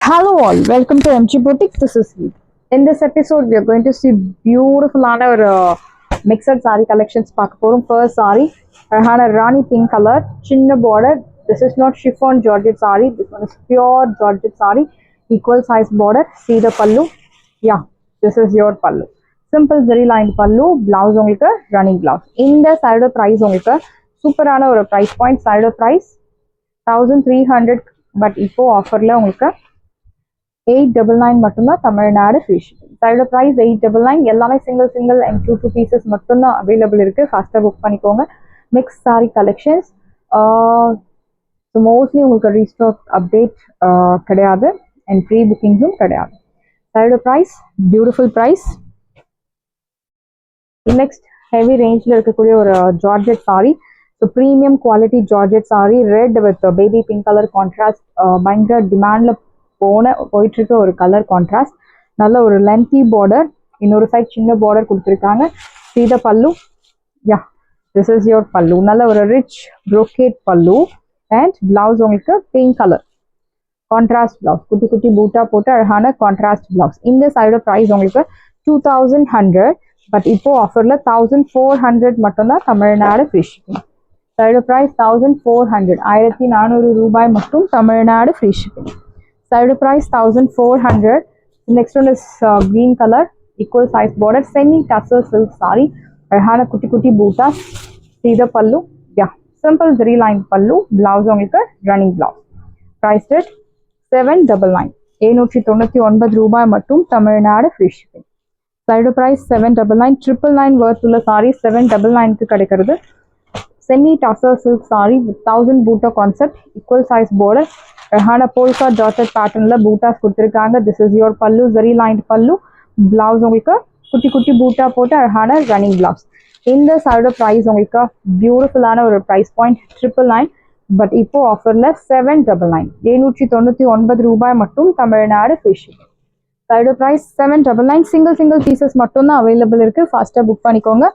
Hello all, welcome to MG Boutique. This is Eve. In this episode, we are going to see beautiful mixed saree collections. First saree, Rani pink color, chinna border. This is not chiffon Georgette saree. This one is pure Georgette saree, equal size border. See the pallu. Yeah, this is your pallu. Simple zari lined pallu, blouse only running blouse. In the side of price only super or price point side of price 1300, but இப்போ ஆஃபர்ல உங்களுக்கு 899 மட்டும்தான் Tamil Nadu free shipping. Side price 899. எல்லாமே single and two pieces மட்டும்தான் available இருக்கு. ஃபாஸ்ட்டாக book பண்ணிக்கோங்க. Mix sari collections. So mostly உங்களுக்கு ரீஸ்டாக் அப்டேட் கிடையாது அண்ட் ப்ரீ புக்கிங்ஸும் கிடையாது. Side price beautiful price. Next heavy ரேஞ்சில் இருக்கக்கூடிய ஒரு georgette sari. So premium quality georgette sari, red with baby pink colour contrast. பயங்கர டிமாண்டில் போயிட்டு இருக்க ஒரு கலர் கான்ட்ராஸ்ட். நல்ல ஒரு லென்த்தி பார்டர், இன்னொரு சைட் சின்ன பார்டர் கொடுத்துருக்காங்க. சீத பல்லு. யா, திஸ் இஸ் யோர் பல்லு. நல்ல ஒரு rich brocade pallu and blouse உங்களுக்கு பிங்க் கலர் கான்ட்ராஸ்ட் பிளவுஸ். குட்டி குட்டி பூட்டா போட்டு அழகான கான்ட்ராஸ்ட் பிளவுஸ். இந்த சைடு ப்ரைஸ் உங்களுக்கு 2100, பட் இப்போ ஆஃபர்ல 1400 மட்டும்தான் Tamil Nadu free shipping. Side price 1400, 1400 ரூபாய் மட்டும் Tamil Nadu free shipping. Side price 1400. Next one is green color, equal size border, semi tussar silk saree. Arhana kutti kutti bootas. See the pallu. Yeah, simple zari line pallu. Blouse only running blouse. Priced at 799. 799 ரூபாய் மட்டும் Tamil Nadu free shipping. Side price 799. 999 worth உள்ள saree 799 க்கு கிடைக்கிறது. Semi tussar silk saree with 1000 booter concept, equal size border. Rahana polka dotted pattern la bootas கொடுத்திருக்காங்க. This is your pallu, zari lined pallu. Blouse உங்களுக்கு குட்டி குட்டி பூட்டா போட்டு அழகான ரன்னிங் பிளவுஸ். இந்த சைடு ப்ரைஸ் உங்களுக்கு பியூட்டிஃபுல்லான ஒரு ப்ரைஸ் பாயிண்ட் 999, பட் இப்போ ஆஃபர்ல 799. 799 ரூபாய் மட்டும் Tamil Nadu free shipping. Side price 799. Single pieces மட்டும் தான் அவைலபிள் இருக்கு. ஃபாஸ்டா புக் பண்ணிக்கோங்க.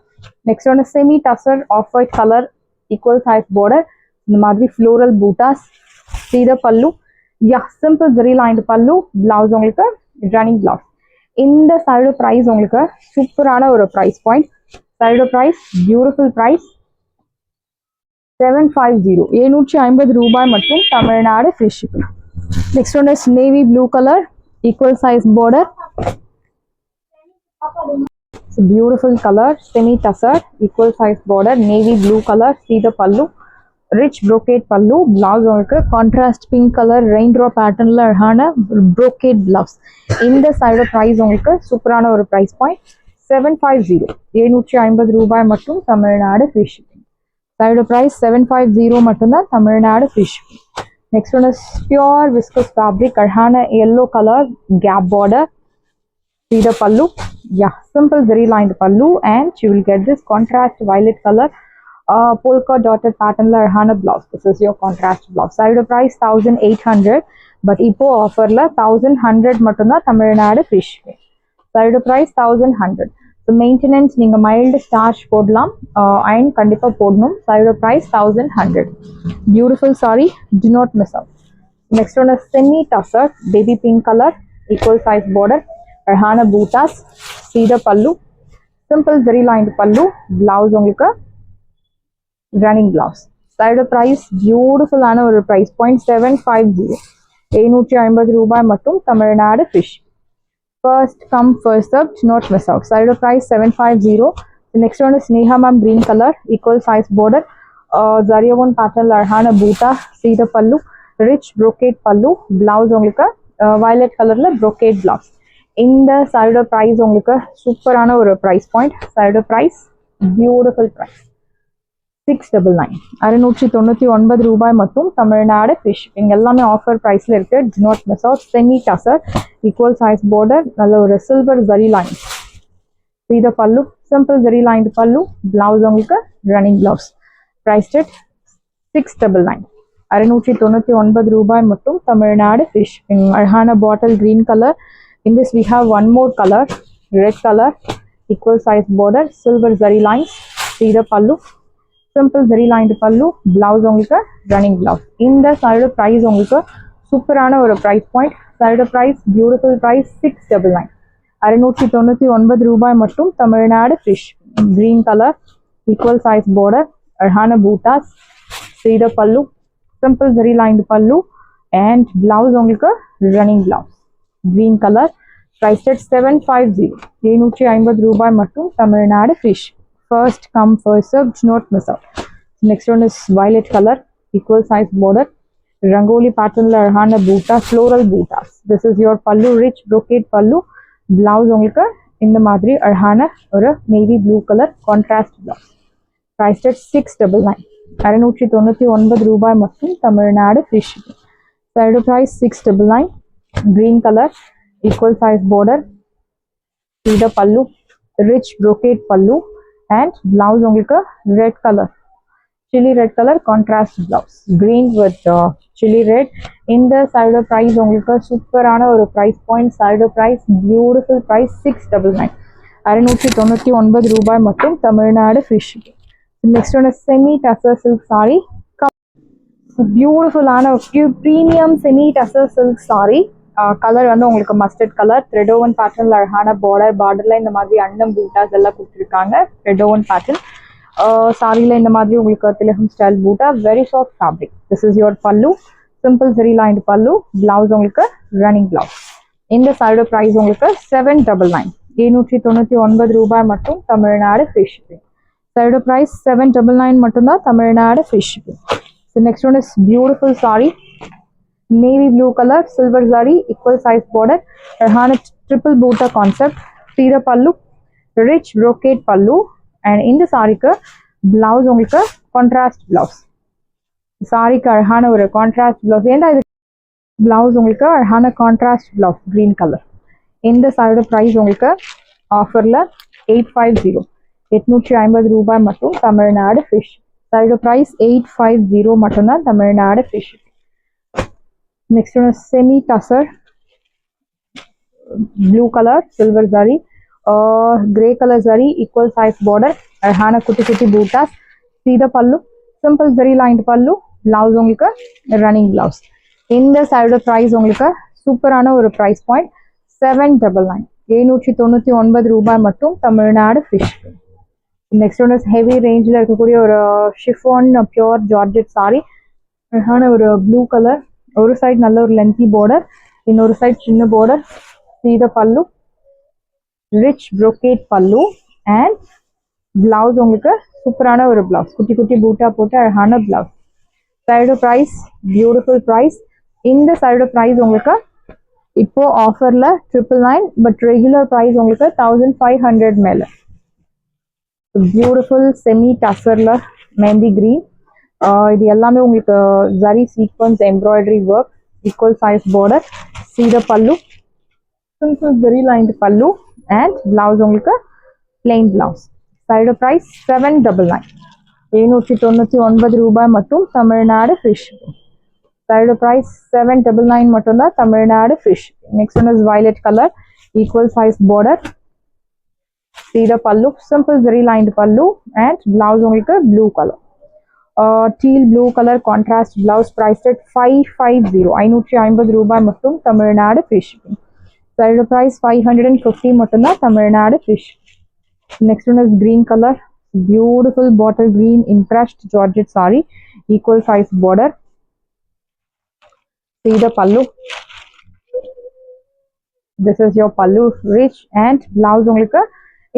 Next one semi tussar off white colour, equal size border. இந்த மாதிரி ஃப்ளோரல் பூட்டாஸ். See the pallu. Yeah, simple zari lined pallu. Blouse உங்களுக்கு running blouse. இந்த சைடு price உங்களுக்கு சூப்பரான ஒரு price point. Side price beautiful price 750. 750 ரூபாய் மட்டும் Tamil Nadu free shipping. Next one is navy blue color, equal size border. It's a beautiful color, semi tussar, equal size border, navy blue color. See the pallu. Rich brocade pallu. Blouse உங்களுக்கு contrast pink colour raindrop பேட்டர்ன்ல அழகான brocade blouse. இந்த side price உங்களுக்கு சூப்பரான ஒரு price point 750. 750 ரூபாய் மட்டும் Tamil Nadu free shipping. Side price 750 மட்டும்தான் Tamil Nadu free shipping. Next one is pure viscose fabric, அழகான எல்லோ கலர் கேப் பார்டர். See the pallu. Yeah, simple zari lined pallu and you will get this contrast violet color. Polka dotted pattern la arhana blouse. This is your contrast blouse. Side price 1800, but ipo offer la 1100 மட்டும் தான் Tamil Nadu free shipping. Side price 1100. So maintenance நீங்க mild starch போடலாம், iron கண்டிப்பா போடணும். Side price 1100. Beautiful saree, do not miss out. Next one is semi tussar, baby pink color, equal size border, arhana bootas. See the pallu. Simple zari lined pallu. Blouse உங்களுக்கு running blouse. Side price beautiful ஆன ஒரு price point 750. 750 ரூபாய் மட்டும் தமிழ்நாடு ஃபிஷ். First come first served, not miss out. Side price 750. The next one is Neha Ma'am green color, equal size border, Zariawan pattern larhana boota. See the pallu, rich brocade pallu. Blouse உங்களுக்கு violet colorல brocade blouse. இந்த side price உங்களுக்கு சூப்பரான ஒரு price point. Side price beautiful price 699. 699 ரூபாய் மட்டும் Tamil Nadu free shipping. எல்லாமே offer பிரைஸ்ல இருக்கு. To not miss out. Semi tussar, equal size border, நல்ல ஒரு silver zari line. See the pallu, simple zari lined pallu. Blouse உங்களுக்கு running blouse. Priced at 699. 699 ரூபாய் மட்டும் தமிழ்நாடு ஃப்ரீ ஷிப்பிங். அழகான bottle green colour. In this we have one more color, red color, equal size border, silver zari lines. See the pallu. Simple zari lined pallu. Blouse உங்களுக்கு running blouse. இந்த side price உங்களுக்கு சூப்பரான ஒரு price point side price beautiful price 699. 699 ரூபாய் மட்டும். தமிழ்நாடு ஃபிஷ். Green colour, equal size border, அழகான பூட்டாஸ், சீடர் pallu, simple zari lined pallu and blouse உங்களுக்கு running blouse. Green colour, priced at 750. 750 ரூபாய் மட்டும். தமிழ்நாடு ஃபிஷ். First come first serve, do not miss out. Next one is violet color, equal size border, rangoli pattern la அழகான பூட்டா, floral bootas. This is your pallu, rich brocade pallu. Blouse உங்களுக்கு இந்த மாதிரி அழகான ஒரு navy blue color contrast blouse. Priced at 699. 699 ரூபாய் மட்டும். Tamil Nadu fish. Side price 699. Green color, equal size border, see the pallu, rich brocade pallu and blouse உங்களுக்கு red color, chili red color contrast blouse, green with chili red. இந்த side price உங்களுக்கு சூப்பரான ஒரு price point. Side price beautiful price 699. 699 ரூபாய் மட்டும். Tamil Nadu fish. Next one is semi tussar silk saree. பியூட்டிஃபுல்லான premium semi tussar silk sorry. Colour வந்து உங்களுக்கு mustard colour, த்ரெடோவன் பேட்டர்ன்ல அழகான பார்டர்ல இந்த மாதிரி அன்னம் பூட்டாஸ் எல்லாம் கொடுத்துருக்காங்க. த்ரெடோவன் பேட்டர்ன் சாரியில இந்த மாதிரி உங்களுக்கு திலகம் style Buta, very soft fabric. This is your பல்லு, சிம்பிள் ஜரி லைன்டு பல்லு. பிளவுஸ் உங்களுக்கு ரன்னிங் பிளவுஸ். இந்த சைடு ப்ரைஸ் உங்களுக்கு 799. 799 ரூபாய் மட்டும். தமிழ்நாடு ஃபிஷ். சைடு ப்ரைஸ் 799 மட்டும்தான். Tamil Nadu fish. So next one is beautiful saree, navy blue color, silver zari, equal size border, அழகான triple bootta concept, சீட பல்லு, rich brocade pallu and இந்த சாரிக்கு blouse உங்களுக்கு contrast blouse. சாரிக்கு அழகான ஒரு contrast blouse. ஏண்டா இது blouse உங்களுக்கு அழகான contrast blouse, green color. இந்த சாரியோட price உங்களுக்கு ஆஃபர்ல 850. 850 ரூபாய் மட்டும். தமிழ்நாடு ஃபிஷ். Side price 850 மட்டும்தான். Tamil Nadu fish. Next one is semi tussar, blue color, silver zari, grey color zari, equal size border, அழகான குட்டி குட்டி பூட்டாஸ், சீத பல்லு, சிம்பிள் ஜரி லைன்டு பல்லு. பிளவுஸ் உங்களுக்கு ரன்னிங் பிளவுஸ். இந்த சைடு ப்ரைஸ் உங்களுக்கு சூப்பரான ஒரு ப்ரைஸ் பாயிண்ட் 799. 799 ரூபாய் மட்டும். தமிழ்நாடு ஃபிஷ். நெக்ஸ்ட் ஒன் இஸ் ஹெவி ரேஞ்சில் இருக்கக்கூடிய ஒரு ஷிஃபான் பியோர் ஜார்ஜெட் சாரி. அழகான ஒரு ப்ளூ கலர், ஒரு சைட் நல்ல ஒரு லென்த்தி பார்டர், இன்னொரு சைட் சின்ன பார்டர், சீத pallu, rich brocade pallu and blouse உங்களுக்கு சூப்பரான ஒரு பிளவுஸ், குட்டி குட்டி பூட்டா போட்டு அழகான blouse. Side price beautiful price. இந்த சைடு ப்ரைஸ் உங்களுக்கு இப்போ ஆஃபர்ல 999, பட் ரெகுலர் ப்ரைஸ் உங்களுக்கு 1500 மேல. பியூட்டிஃபுல் செமி டசர்ல மெஹந்தி கிரீன். இது எல்லாமே உங்களுக்கு zari sequence embroidery work, equal size border, சீட pallu, simple zari lined pallu and blouse உங்களுக்கு பிளெயின் பிளவுஸ். Side price 799. 799 ரூபாய் மட்டும். தமிழ்நாடு ஃபிஷ். சைடு ப்ரைஸ் 799 மட்டும்தான். தமிழ்நாடு ஃபிஷ். Next one is violet colour, equal size border, சீட pallu, simple zari lined pallu and blouse உங்களுக்கு blue colour, teal blue colour contrast blouse. Price at 550. 550 ரூபாய் மட்டும். Tamil Nadu fish. Side price 550 மட்டும்தான். தமிழ்நாடு ஃபிஷ். Next one is green colour, beautiful bottle green impressed georgette sari, equal size border, சீட pallu. This is your pallu, rich and blouse உங்களுக்கு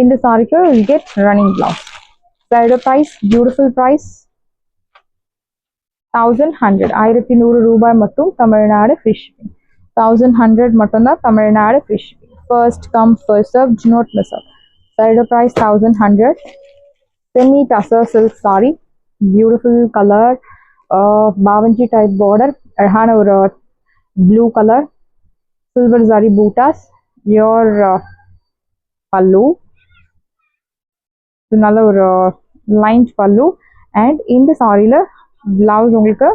இந்த சாரிக்கு will get running blouse. Side price beautiful price 1100. 1100 ரூபாய் மட்டும். Tamil Nadu fish. 1100 மட்டும்தான். தமிழ்நாடு ஃபிஷ். First come first serve, do not miss out. Side price 1100. Semi tussar silk saree, beautiful color, bavanji type border, அழகான ஒரு blue color, silver zari bootas, your pallu, நல்ல ஒரு lined பல்லு and இந்த சாரியில பிளவுஸ் உங்களுக்கு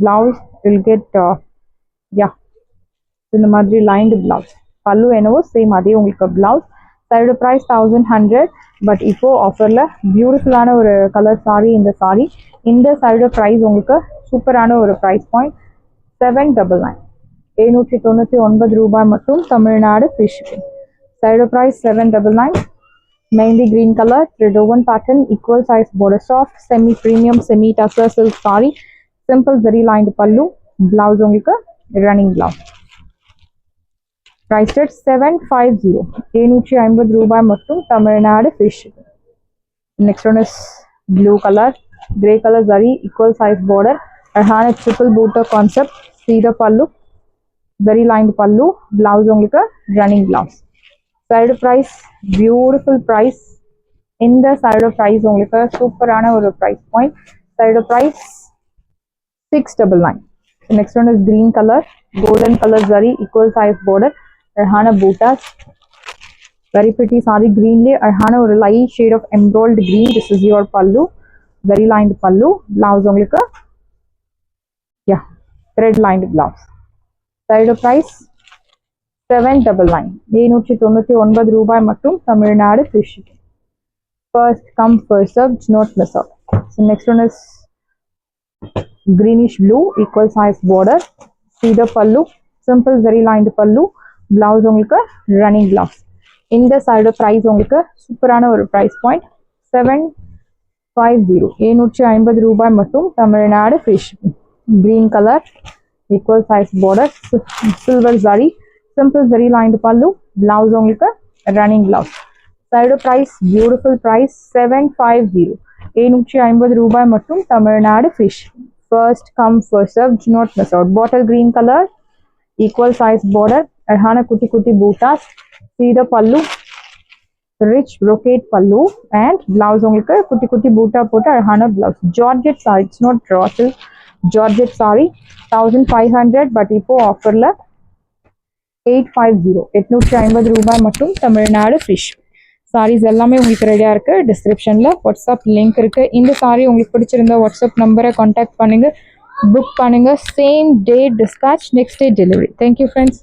பிளவுஸ் வில் கெட் இந்த மாதிரி lined blouse. பல்லு என்னவோ சேம் அதே உங்களுக்கு பிளவுஸ். சைடு ப்ரைஸ் 1100, பட் இப்போ ஆஃபர்ல பியூட்டிஃபுல்லான ஒரு கலர் சாரி இந்த சாரி. இந்த சைடு ப்ரைஸ் உங்களுக்கு சூப்பரான ஒரு ப்ரைஸ் பாயிண்ட் 799 799 ரூபாய் மட்டும் Tamil Nadu free shipping. Side price 799. Mainly green color, thread woven pattern, equal size border, soft semi premium semi tussar silk saree, simple zari lined pallu, blouse உங்களுக்கு running blouse. Priced at 750 750 ரூபாய் மட்டும் Tamil Nadu free shipping. Next one is blue color, grey color zari, equal size border, அழகான triple booter concept, cedar pallu, zari lined pallu, blouse உங்களுக்கு running blouse. Side price, beautiful price. இந்த side price உங்களுக்கு சூப்பரான ஒரு price point. Side price 699. Next one is green color, golden color zari, equal size border, அழகான bootas. Very pretty saree green le அழகான ஒரு light shade of emerald green. This is your pallu, very lined pallu, blouse உங்களுக்கு yeah, thread lined blouse. Side price 799 799 ரூபாய் மட்டும் Tamil Nadu free shipping. First come first serve, do not miss out. So next one is greenish blue, equal size border, cedar pallu, simple zari lined pallu, blouse உங்களுக்கு running blouse. இந்த side price உங்களுக்கு சூப்பரான ஒரு price point 750 750 ரூபாய் மட்டும் Tamil Nadu free shipping. Green color, equal size border, silver zari, simple zari lined pallu, blouse உங்களுக்கு running blouse. Side price, beautiful price 750 750 ரூபாய் மட்டும் Tamil Nadu free shipping. First come first serve, do not miss out. Bottle green color, equal size border, அழகான குட்டி குட்டி bootas, cedar pallu, rich brocade pallu and blouse உங்களுக்கு குட்டி குட்டி boota போட்டு அழகான blouse. Georgette saree, it's not raw silk, Georgette saree 1500 but இப்போ ஆஃபர்ல 850 850 ரூபாய் மட்டும் தமிழ்நாடு ஃப்ரீ ஷிப்பிங். சாரீஸ் எல்லாமே உங்களுக்கு ரெடியா இருக்கு. டிஸ்கிரிப்ஷன்ல வாட்ஸ்அப் லிங்க் இருக்கு. இந்த சாரி உங்களுக்கு பிடிச்சிருந்தா வாட்ஸ்அப் நம்பரை கான்டாக்ட் பண்ணுங்க, புக் பண்ணுங்க. Same day dispatch, next day delivery. Thank you friends.